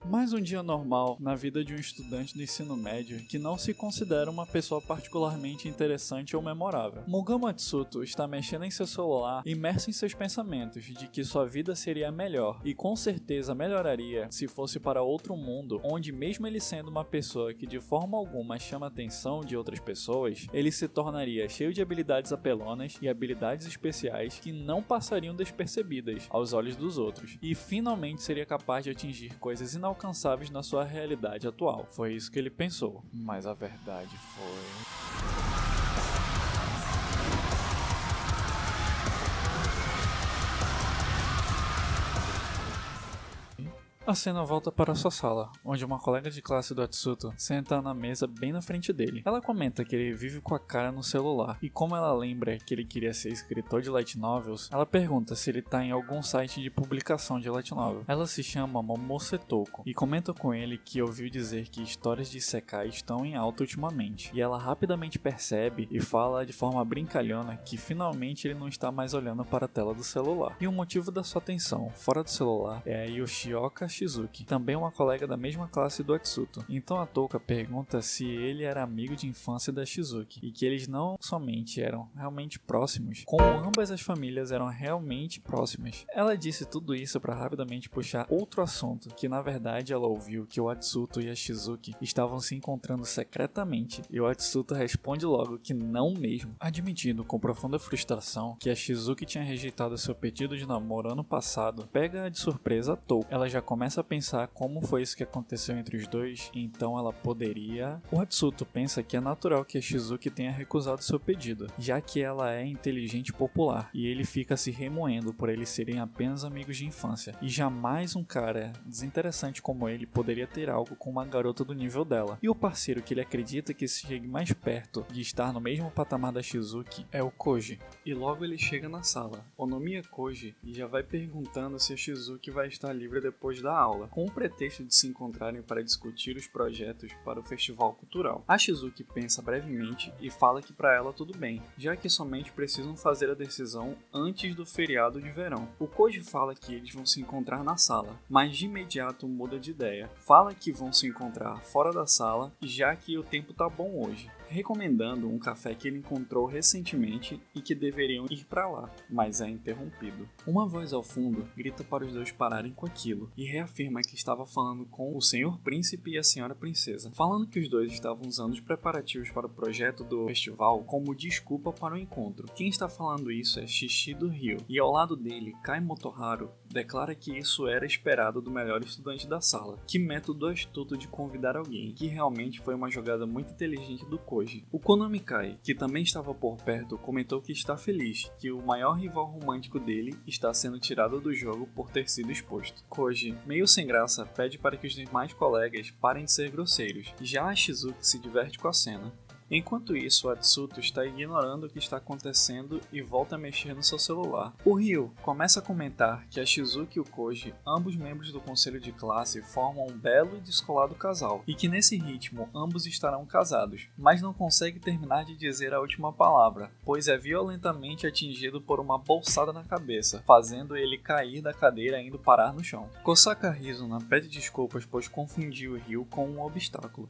Mais um dia normal na vida de um estudante do ensino médio que não se considera uma pessoa particularmente interessante ou memorável. Mugen Matsuto está mexendo em seu celular, imerso em seus pensamentos de que sua vida seria melhor e com certeza melhoraria se fosse para outro mundo onde, mesmo ele sendo uma pessoa que de forma alguma chama a atenção de outras pessoas, ele se tornaria cheio de habilidades apelonas e habilidades especiais que não passariam despercebidas aos olhos dos outros e finalmente seria capaz de atingir coisas inalcançáveis na sua realidade atual. Foi isso que ele pensou, mas a verdade foi... A cena volta para sua sala, onde uma colega de classe do Atsuto senta na mesa bem na frente dele. Ela comenta que ele vive com a cara no celular, e como ela lembra que ele queria ser escritor de light novels, ela pergunta se ele tá em algum site de publicação de light novel. Ela se chama Momose Toko, e comenta com ele que ouviu dizer que histórias de isekai estão em alta ultimamente, e ela rapidamente percebe e fala de forma brincalhona que finalmente ele não está mais olhando para a tela do celular. E o motivo da sua atenção, fora do celular, é a Yoshioka Shizuki, também uma colega da mesma classe do Atsuto. Então a Touka pergunta se ele era amigo de infância da Shizuki, e que eles não somente eram realmente próximos, como ambas as famílias eram realmente próximas. Ela disse tudo isso para rapidamente puxar outro assunto, que na verdade ela ouviu que o Atsuto e a Shizuki estavam se encontrando secretamente, e o Atsuto responde logo que não mesmo, admitindo com profunda frustração que a Shizuki tinha rejeitado seu pedido de namoro ano passado. Pega de surpresa a Touka. Ela já começa a pensar como foi isso que aconteceu entre os dois, então ela poderia... O Atsuto pensa que é natural que a Shizuki tenha recusado seu pedido, já que ela é inteligente e popular, e ele fica se remoendo por eles serem apenas amigos de infância, e jamais um cara desinteressante como ele poderia ter algo com uma garota do nível dela. E o parceiro que ele acredita que chegue mais perto de estar no mesmo patamar da Shizuki é o Koji. E logo ele chega na sala, Onomiya Koji, e já vai perguntando se a Shizuki vai estar livre depois da aula, com o pretexto de se encontrarem para discutir os projetos para o festival cultural. A Shizuki pensa brevemente e fala que para ela tudo bem, já que somente precisam fazer a decisão antes do feriado de verão. O Koji fala que eles vão se encontrar na sala, mas de imediato muda de ideia. Fala que vão se encontrar fora da sala, já que o tempo tá bom hoje, recomendando um café que ele encontrou recentemente e que deveriam ir para lá, mas é interrompido. Uma voz ao fundo grita para os dois pararem com aquilo e reafirma que estava falando com o Senhor Príncipe e a Senhora Princesa, falando que os dois estavam usando os preparativos para o projeto do festival como desculpa para o encontro. Quem está falando isso é Shishido Ryo, e ao lado dele, Kai Motoharu declara que isso era esperado do melhor estudante da sala. Que método astuto de convidar alguém, que realmente foi uma jogada muito inteligente do Koji. O Konami Kai, que também estava por perto, comentou que está feliz que o maior rival romântico dele está sendo tirado do jogo por ter sido exposto. Koji, meio sem graça, pede para que os demais colegas parem de ser grosseiros. Já a Shizuki se diverte com a cena. Enquanto isso, o Atsuto está ignorando o que está acontecendo e volta a mexer no seu celular. O Ryo começa a comentar que a Shizuki e o Koji, ambos membros do conselho de classe, formam um belo e descolado casal, e que nesse ritmo ambos estarão casados, mas não consegue terminar de dizer a última palavra, pois é violentamente atingido por uma bolsada na cabeça, fazendo ele cair da cadeira e indo parar no chão. Kosaka Rizuna pede desculpas pois confundiu o Ryo com um obstáculo,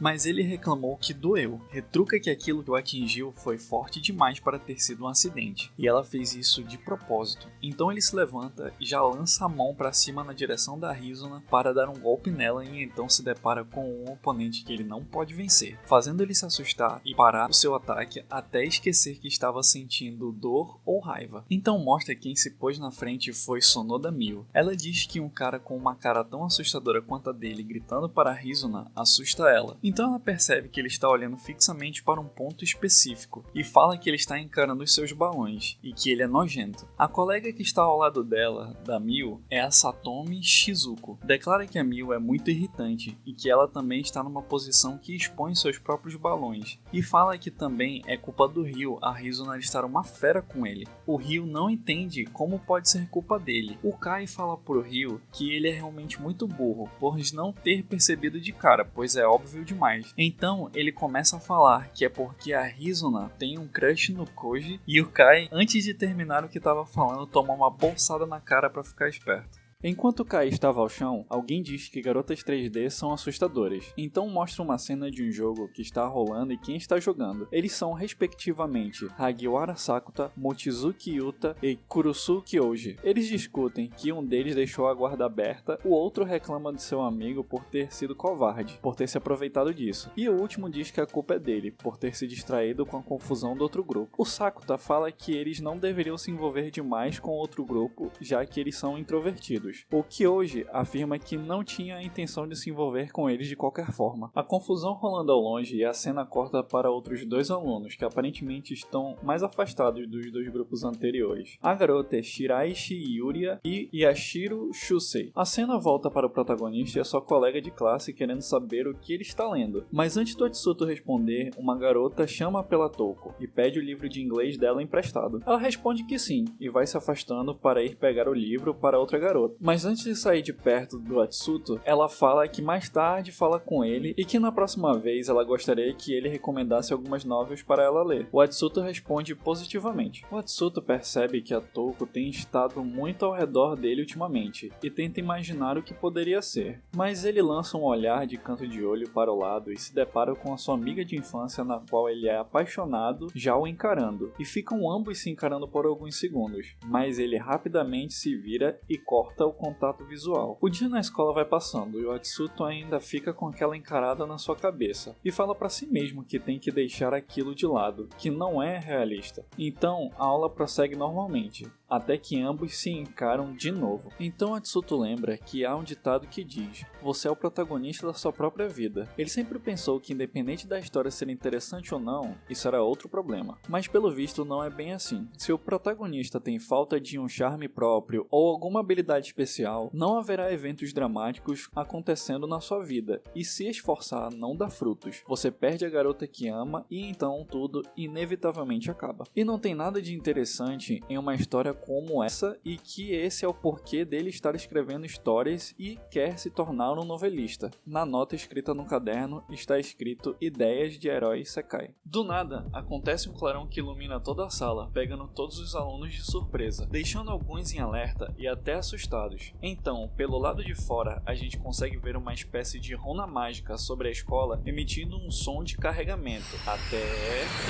mas ele reclamou que doeu. Retruca que aquilo que o atingiu foi forte demais para ter sido um acidente, e ela fez isso de propósito. Então ele se levanta e já lança a mão para cima na direção da Rizuna para dar um golpe nela, e então se depara com um oponente que ele não pode vencer, fazendo ele se assustar e parar o seu ataque até esquecer que estava sentindo dor ou raiva. Então mostra que quem se pôs na frente foi Sonoda Mio. Ela diz que um cara com uma cara tão assustadora quanto a dele gritando para Rizuna assusta ela. Então ela percebe que ele está olhando fixamente para um ponto específico e fala que ele está encarando os seus balões e que ele é nojento. A colega que está ao lado dela, da Mio, é a Satomi Shizuko. Declara que a Mio é muito irritante e que ela também está numa posição que expõe seus próprios balões. E fala que também é culpa do Ryo a Rizuna estar uma fera com ele. O Ryo não entende como pode ser culpa dele. O Kai fala pro Ryo que ele é realmente muito burro por não ter percebido de cara, pois é óbvio demais. Então ele começa a falar que é porque a Rizuna tem um crush no Koji, e o Kai, antes de terminar o que estava falando, toma uma bolsada na cara para ficar esperto. Enquanto Kai estava ao chão, alguém diz que garotas 3D são assustadoras. Então mostra uma cena de um jogo que está rolando e quem está jogando. Eles são respectivamente Hagiwara Sakuta, Mochizuki Yuta e Kurusu Kyoji. Eles discutem que um deles deixou a guarda aberta, o outro reclama de seu amigo por ter sido covarde, por ter se aproveitado disso. E o último diz que a culpa é dele, por ter se distraído com a confusão do outro grupo. O Sakuta fala que eles não deveriam se envolver demais com outro grupo, já que eles são introvertidos. O Kyoji afirma que não tinha a intenção de se envolver com eles de qualquer forma. A confusão rolando ao longe e a cena corta para outros dois alunos que aparentemente estão mais afastados dos dois grupos anteriores. A garota é Shiraishi Yuria e Yashiro Shusei. A cena volta para o protagonista e a sua colega de classe querendo saber o que ele está lendo. Mas antes do Atsuto responder, uma garota chama pela Touko e pede o livro de inglês dela emprestado. Ela responde que sim e vai se afastando para ir pegar o livro para outra garota. Mas antes de sair de perto do Atsuto, ela fala que mais tarde fala com ele e que na próxima vez ela gostaria que ele recomendasse algumas novels para ela ler. O Atsuto responde positivamente. O Atsuto percebe que a Touko tem estado muito ao redor dele ultimamente e tenta imaginar o que poderia ser. Mas ele lança um olhar de canto de olho para o lado e se depara com a sua amiga de infância na qual ele é apaixonado já o encarando. E ficam ambos se encarando por alguns segundos, mas ele rapidamente se vira e corta o contato visual. O dia na escola vai passando e o Atsuto ainda fica com aquela encarada na sua cabeça e fala para si mesmo que tem que deixar aquilo de lado, que não é realista. Então a aula prossegue normalmente, até que ambos se encaram de novo. Então Atsuto lembra que há um ditado que diz: você é o protagonista da sua própria vida. Ele sempre pensou que independente da história ser interessante ou não, isso era outro problema. Mas pelo visto não é bem assim. Se o protagonista tem falta de um charme próprio ou alguma habilidade especial, não haverá eventos dramáticos acontecendo na sua vida, e se esforçar não dá frutos. Você perde a garota que ama e então tudo inevitavelmente acaba. E não tem nada de interessante em uma história como essa, e que esse é o porquê dele estar escrevendo histórias e quer se tornar um novelista. Na nota escrita no caderno está escrito ideias de herói Sekai. Do nada, acontece um clarão que ilumina toda a sala, pegando todos os alunos de surpresa, deixando alguns em alerta e até assustados. Então, pelo lado de fora, a gente consegue ver uma espécie de runa mágica sobre a escola emitindo um som de carregamento.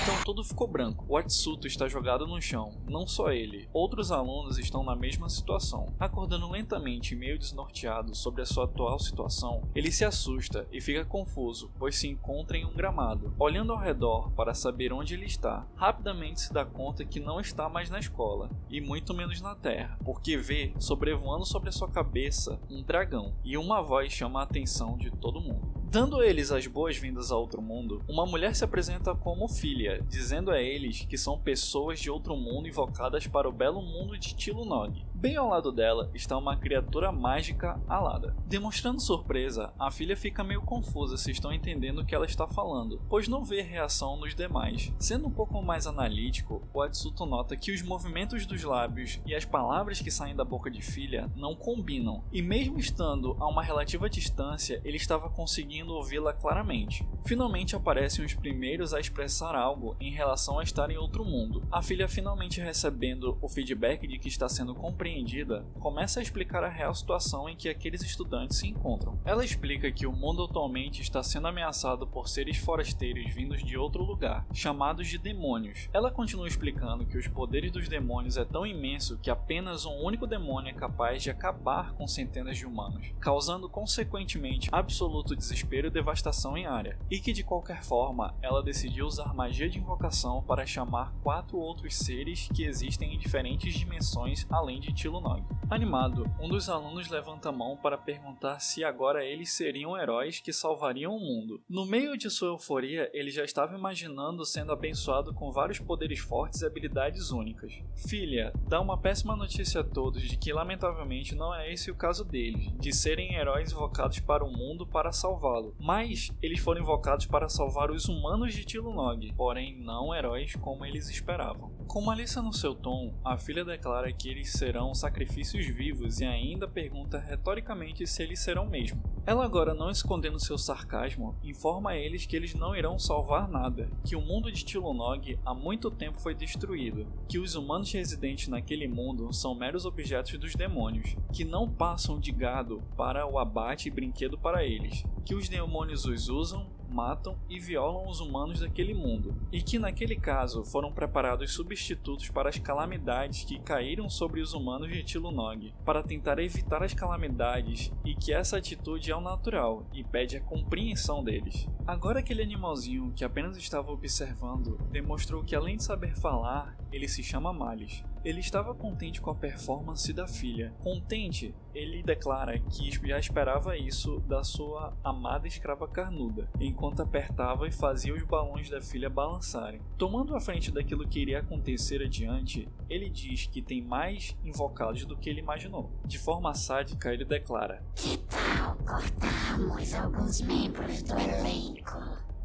Então tudo ficou branco. O Atsuto está jogado no chão, não só ele. Outros alunos estão na mesma situação. Acordando lentamente e meio desnorteado sobre a sua atual situação, ele se assusta e fica confuso, pois se encontra em um gramado. Olhando ao redor para saber onde ele está, rapidamente se dá conta que não está mais na escola, e muito menos na Terra, porque vê, sobrevoando sobre a sua cabeça, um dragão, e uma voz chama a atenção de todo mundo. Dando a eles as boas-vindas a outro mundo, uma mulher se apresenta como filha, dizendo a eles que são pessoas de outro mundo invocadas para o belo mundo de Tilunog. Bem ao lado dela está uma criatura mágica alada. Demonstrando surpresa, a filha fica meio confusa se estão entendendo o que ela está falando, pois não vê reação nos demais. Sendo um pouco mais analítico, o Atsuto nota que os movimentos dos lábios e as palavras que saem da boca de filha não combinam, e mesmo estando a uma relativa distância, ele estava conseguindo ouvi-la claramente. Finalmente aparecem os primeiros a expressar algo em relação a estar em outro mundo. A filha, finalmente recebendo o feedback de que está sendo compreendida, começa a explicar a real situação em que aqueles estudantes se encontram. Ela explica que o mundo atualmente está sendo ameaçado por seres forasteiros vindos de outro lugar, chamados de demônios. Ela continua explicando que os poderes dos demônios é tão imenso que apenas um único demônio é capaz de acabar com centenas de humanos, causando consequentemente absoluto desespero e devastação em área, e que de qualquer forma ela decidiu usar magia de invocação para chamar 4 outros seres que existem em diferentes dimensões além de Tilunog. Animado, um dos alunos levanta a mão para perguntar se agora eles seriam heróis que salvariam o mundo. No meio de sua euforia, ele já estava imaginando sendo abençoado com vários poderes fortes e habilidades únicas. Filha, dá uma péssima notícia a todos de que lamentavelmente não é esse o caso deles, de serem heróis invocados para o mundo para salvá-lo, mas eles foram invocados para salvar os humanos de Tilunog, porém não heróis como eles esperavam. Com malícia no seu tom, a filha declara que eles serão sacrifícios vivos e ainda pergunta retoricamente se eles serão mesmo. Ela, agora não escondendo seu sarcasmo, informa a eles que eles não irão salvar nada, que o mundo de Tilonog há muito tempo foi destruído, que os humanos residentes naquele mundo são meros objetos dos demônios, que não passam de gado para o abate e brinquedo para eles, que os demônios os usam, matam e violam os humanos daquele mundo, e que naquele caso foram preparados substitutos para as calamidades que caíram sobre os humanos de Tilonog, para tentar evitar as calamidades, e que essa atitude é o natural e pede a compreensão deles. Agora aquele animalzinho que apenas estava observando demonstrou que, além de saber falar, ele se chama Malice. Ele estava contente com a performance da filha. Contente, ele declara que já esperava isso da sua amada escrava carnuda, enquanto apertava e fazia os balões da filha balançarem. Tomando a frente daquilo que iria acontecer adiante, ele diz que tem mais invocados do que ele imaginou. De forma sádica, ele declara: "Que tal cortarmos alguns membros do elenco?"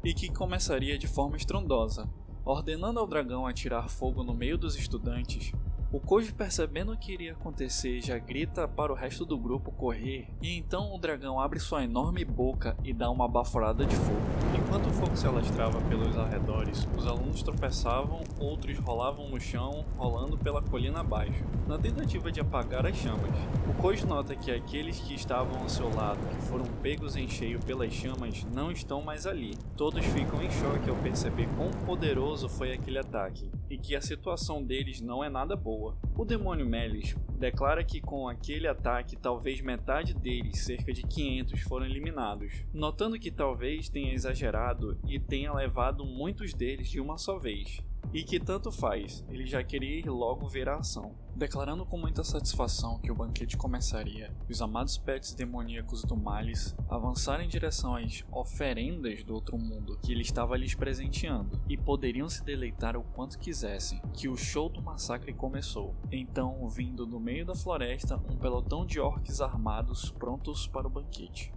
E que começaria de forma estrondosa, ordenando ao dragão atirar fogo no meio dos estudantes. O Koji, percebendo o que iria acontecer, já grita para o resto do grupo correr, e então o dragão abre sua enorme boca e dá uma baforada de fogo. Enquanto o fogo se alastrava pelos arredores, os alunos tropeçavam, outros rolavam no chão, rolando pela colina abaixo, na tentativa de apagar as chamas. O Koji nota que aqueles que estavam ao seu lado, que foram pegos em cheio pelas chamas, não estão mais ali. Todos ficam em choque ao perceber quão poderoso foi aquele ataque, e que a situação deles não é nada boa. O demônio Melis declara que com aquele ataque talvez metade deles, cerca de 500, foram eliminados, notando que talvez tenha exagerado e tenha levado muitos deles de uma só vez, e que tanto faz, ele já queria ir logo ver a ação. Declarando com muita satisfação que o banquete começaria, os amados pets demoníacos do Malice avançaram em direção às oferendas do outro mundo que ele estava lhes presenteando, e poderiam se deleitar o quanto quisessem, que o show do massacre começou. Então, vindo do meio da floresta, um pelotão de orcs armados prontos para o banquete.